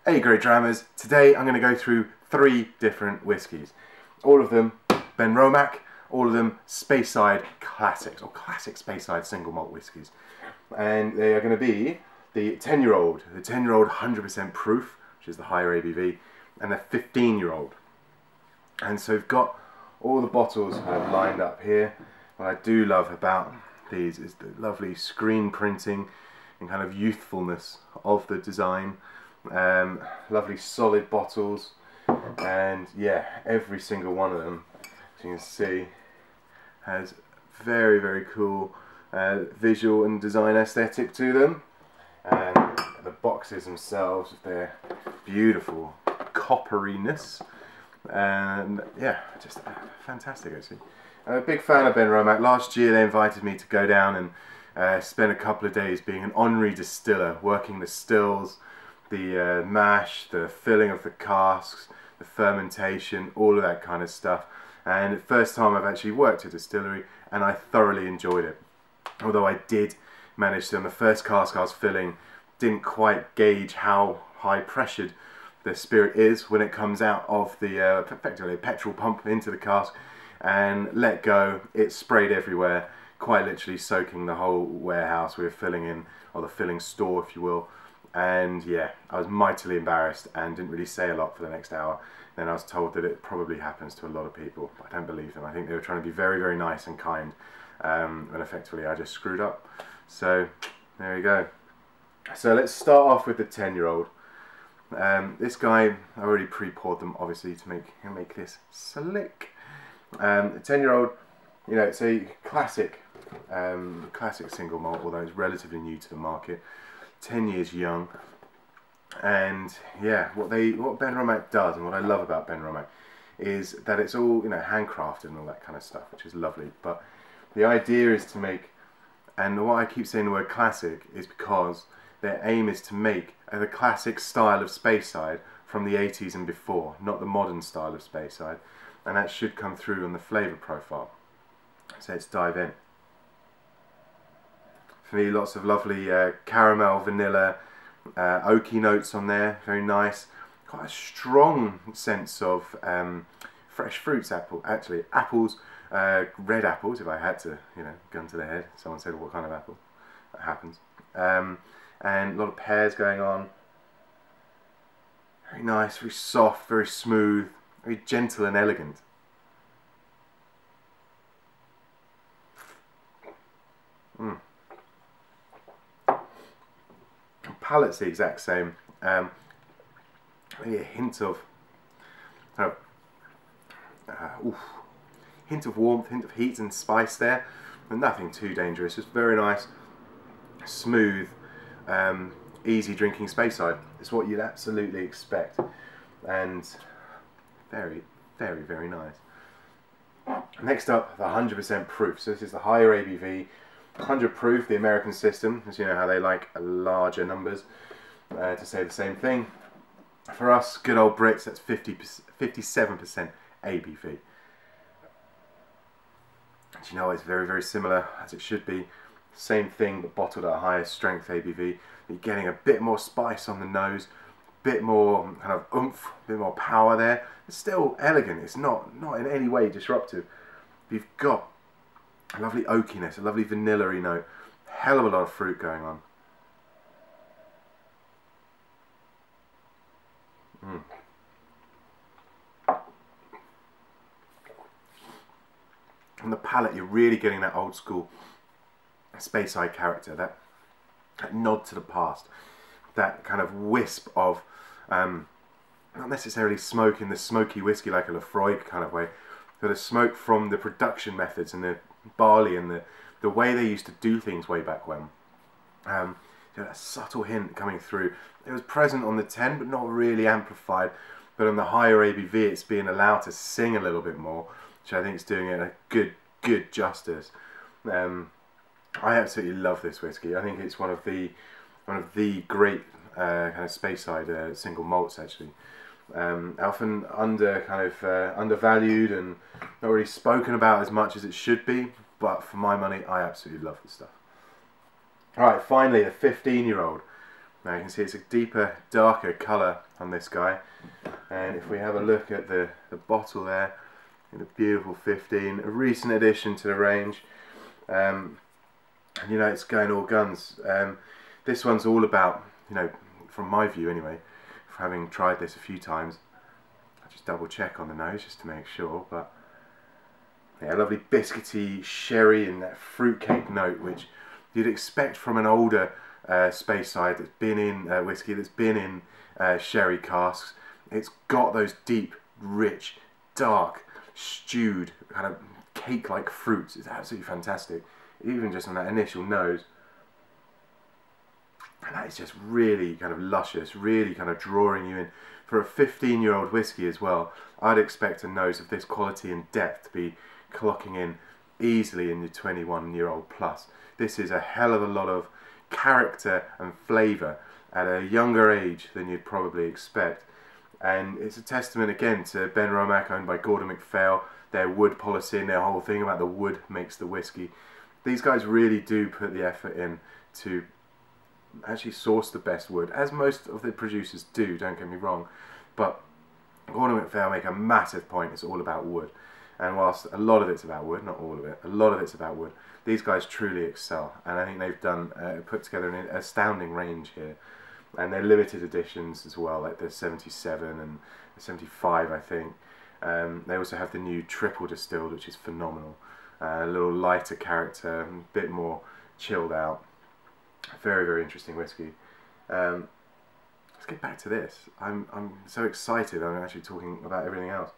Hey GreatDrams, today I'm going to go through 3 different whiskies. All of them Benromach, all of them Speyside classics, or classic Speyside single malt whiskies. And they are going to be the 10-year-old, 100% proof, which is the higher ABV, and the 15-year-old. And so we've got all the bottles kind of lined up here. What I do love about these is the lovely screen printing and kind of youthfulness of the design. Lovely solid bottles, and yeah, every single one of them, as you can see, has very cool visual and design aesthetic to them. And the boxes themselves, their beautiful copperiness, and yeah, just fantastic actually. I'm a big fan of Benromach. Last year they invited me to go down and spend a couple of days being an honorary distiller, working the stills, the mash, the filling of the casks, the fermentation, all of that kind of stuff. And the first time I've actually worked at a distillery, and I thoroughly enjoyed it. Although I did manage to, on the first cask I was filling, didn't quite gauge how high pressured the spirit is when it comes out of the effectively petrol pump into the cask, and let go. It sprayed everywhere, quite literally soaking the whole warehouse we were filling in, or the filling store if you will. And yeah, I was mightily embarrassed and didn't really say a lot for the next hour. Then I was told that it probably happens to a lot of people, but I don't believe them. I think they were trying to be very nice and kind, and effectively I just screwed up. So there you go. So let's start off with the 10-year-old. This guy, I already pre-poured them obviously to make this slick. The 10-year-old, you know, it's a classic single malt, although it's relatively new to the market. 10 years young, and yeah, what Benromach does, and what I love about Benromach, is that it's all, you know, handcrafted and all that kind of stuff, which is lovely. But the idea is to make, and why I keep saying the word classic is because their aim is to make the classic style of Speyside from the 80s and before, not the modern style of Speyside, and that should come through on the flavour profile. So let's dive in. For me, lots of lovely caramel, vanilla, oaky notes on there, very nice. Quite a strong sense of fresh fruits, apples, red apples, if I had to, you know, gun to the head. Someone said, what kind of apple? That happens. And a lot of pears going on. Very nice, very soft, very smooth, very gentle and elegant. Palate's the exact same. Maybe a hint of hint of warmth, hint of heat and spice there, but nothing too dangerous. Just very nice, smooth, easy drinking Speyside. It's what you'd absolutely expect, and very nice. Next up, the 100% proof. So this is the higher ABV. 100 proof, the American system, as you know how they like larger numbers to say the same thing. For us, good old Brits, that's 57% ABV. And you know, it's very similar, as it should be. Same thing, but bottled at a higher strength ABV. You're getting a bit more spice on the nose, a bit more kind of oomph, a bit more power there. It's still elegant, it's not in any way disruptive. You've got a lovely oakiness, a lovely vanilla-y note, hell of a lot of fruit going on. On the palate, you're really getting that old school Speyside character, that nod to the past, that kind of wisp of, not necessarily smoke in the smoky whiskey like a Lefroy kind of way, but a smoke from the production methods and the barley and the way they used to do things way back when. You know, that subtle hint coming through. It was present on the 10, but not really amplified. But on the higher ABV, it's being allowed to sing a little bit more, which I think is doing it a good justice. I absolutely love this whiskey. I think it's one of the great kind of Speyside single malts actually. Often undervalued and not really spoken about as much as it should be, but for my money, I absolutely love this stuff. Alright, finally, the 15-year-old. Now you can see it's a deeper, darker colour on this guy, and if we have a look at the bottle there, in a beautiful 15, a recent addition to the range, and you know, it's going all guns. This one's all about, you know, from my view anyway, having tried this a few times, I just double check on the nose just to make sure, but yeah, lovely biscuity sherry and that fruitcake note which you'd expect from an older Speyside that's been in whiskey, that's been in sherry casks. It's got those deep, rich, dark, stewed, kind of cake-like fruits. It's absolutely fantastic, even just on that initial nose. And that is just really kind of luscious, really kind of drawing you in. For a 15-year-old whiskey as well, I'd expect a nose of this quality and depth to be clocking in easily in your 21-year-old plus. This is a hell of a lot of character and flavour at a younger age than you'd probably expect. And it's a testament again to Benromach, owned by Gordon MacPhail, their wood policy and their whole thing about the wood makes the whiskey. These guys really do put the effort in to actually source the best wood, as most of the producers do, don't get me wrong, but Gordon MacPhail make a massive point, it's all about wood. And whilst a lot of it's about wood, not all of it, a lot of it's about wood, these guys truly excel, and I think they've done put together an astounding range here. And they're limited editions as well, like the 77 and the 75, I think. They also have the new triple distilled, which is phenomenal. A little lighter character, a bit more chilled out. Very, very interesting whiskey. Let's get back to this. I'm so excited. I'm actually talking about everything else.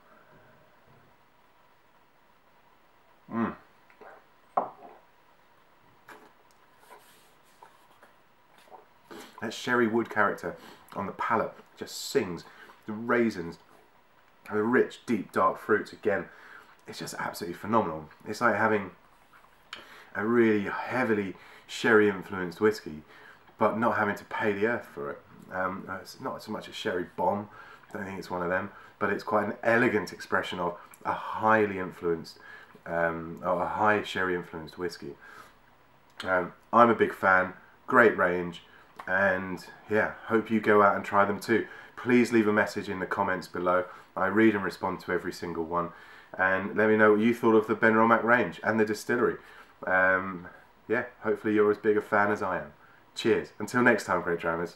That sherry wood character on the palate just sings. The raisins, the rich, deep, dark fruits again. It's just absolutely phenomenal. It's like having a really heavily sherry influenced whiskey, but not having to pay the earth for it. It's not so much a sherry bomb, I don't think it's one of them, but it's quite an elegant expression of a highly influenced, or a high sherry influenced whiskey. I'm a big fan, great range, and yeah, hope you go out and try them too. Please leave a message in the comments below. I read and respond to every single one, and let me know what you thought of the Benromach range and the distillery. Yeah, hopefully you're as big a fan as I am. Cheers. Until next time, GreatDrams.